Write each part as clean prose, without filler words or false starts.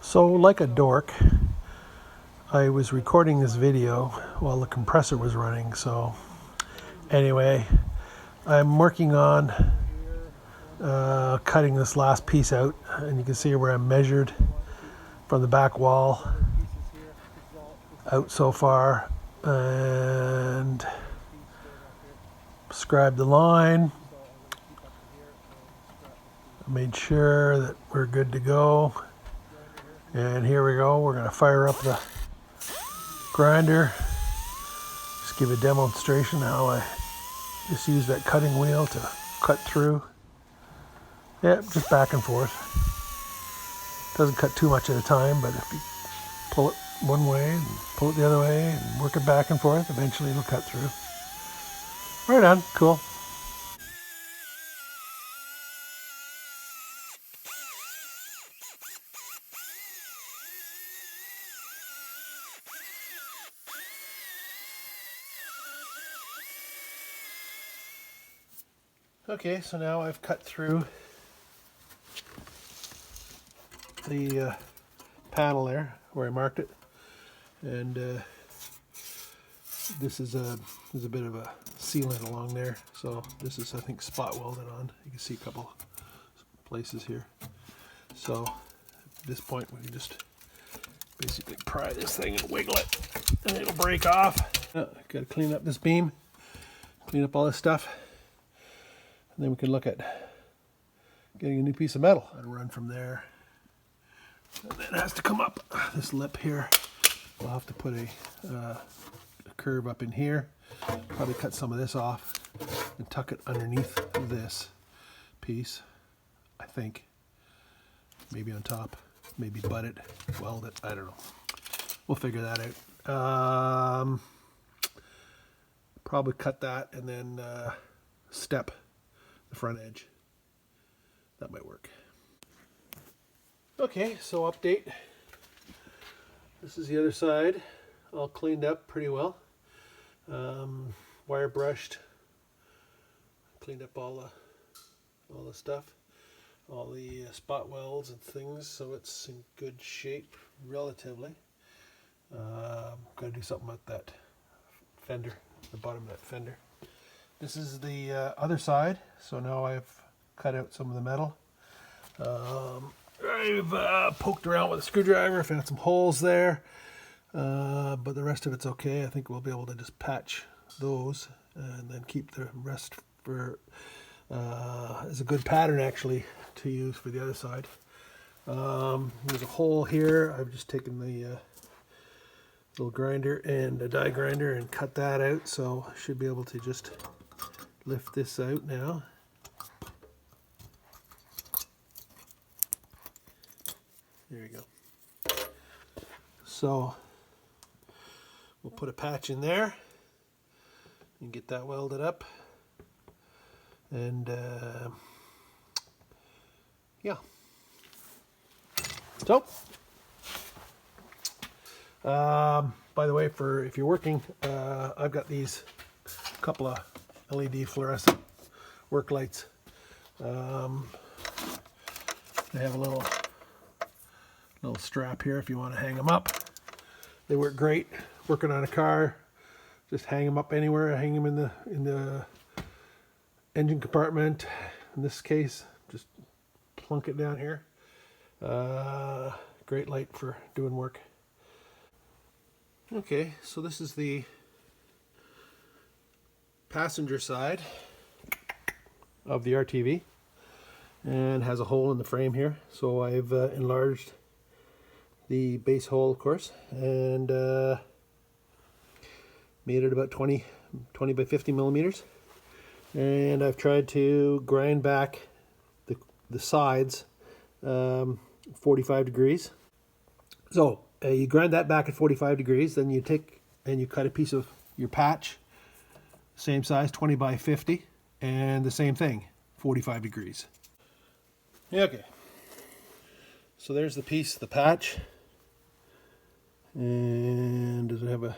So, like a dork, I was recording this video while the compressor was running. So, anyway, I'm working on cutting this last piece out, and you can see where I'm measured from the back wall out so far, and scribed the line. Made sure that we're good to go. And here we go. We're going to fire up the grinder. Just give a demonstration how I just use that cutting wheel to cut through. Yeah, just back and forth. Doesn't cut too much at a time, but if you pull it one way and pull it the other way and work it back and forth, eventually it'll cut through. Right on, cool. Okay, so now I've cut through the panel there where I marked it, and this is a bit of a sealant along there. So this is, I think, spot welded on. You can see a couple places here. So at this point we can just basically pry this thing and wiggle it, and it'll break off. Got to clean up this beam, clean up all this stuff. And then we can look at getting a new piece of metal. And run from there. And then it has to come up this lip here. We'll have to put a curve up in here. Probably cut some of this off and tuck it underneath this piece, I think. Maybe on top. Maybe butt it, weld it. I don't know. We'll figure that out. Probably cut that and then step the front edge. That might work. Okay, so update. This is the other side, all cleaned up pretty well. Wire brushed, cleaned up all the stuff, all the spot welds and things, so it's in good shape relatively. Got to do something with that fender, the bottom of that fender. This is the other side, so now I've cut out some of the metal. I've poked around with a screwdriver, found some holes there, but the rest of it's okay. I think we'll be able to just patch those and then keep the rest for as a good pattern actually to use for the other side. There's a hole here. I've just taken the little grinder and a die grinder and cut that out, so I should be able to just lift this out now. There you go. So we'll put a patch in there and get that welded up. And yeah. So by the way, for if you're working, I've got these couple of LED fluorescent work lights. They have a little strap here if you want to hang them up. They work great working on a car. Just hang them up anywhere. Hang them in the engine compartment. In this case, just plunk it down here. Great light for doing work. Okay, so this is the passenger side of the RTV, and has a hole in the frame here. So I've enlarged the base hole, of course, and made it about 20 by 50 millimeters. And I've tried to grind back the sides 45 degrees. So you grind that back at 45 degrees, then you take and you cut a piece of your patch, same size, 20 by 50, and the same thing, 45 degrees. Okay, so there's the piece, the patch. And does it have a,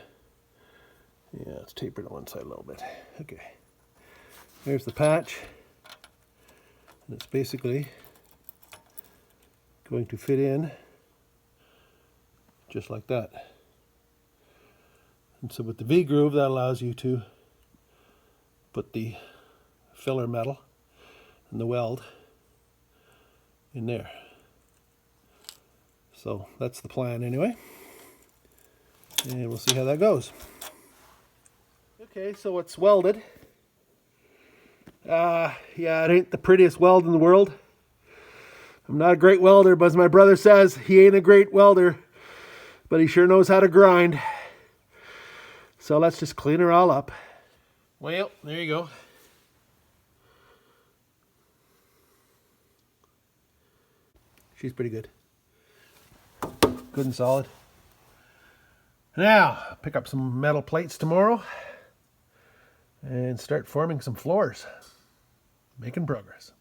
yeah, it's tapered on one side a little bit. Okay, there's the patch, and it's basically going to fit in just like that. And so with the V-groove, that allows you to put the filler metal and the weld in there. So that's the plan anyway. And we'll see how that goes. Okay, so it's welded. Yeah, it ain't the prettiest weld in the world. I'm not a great welder, but as my brother says, he ain't a great welder, but he sure knows how to grind. So let's just clean her all up. Well, there you go. She's pretty good. Good and solid. Now, pick up some metal plates tomorrow and start forming some floors. Making progress.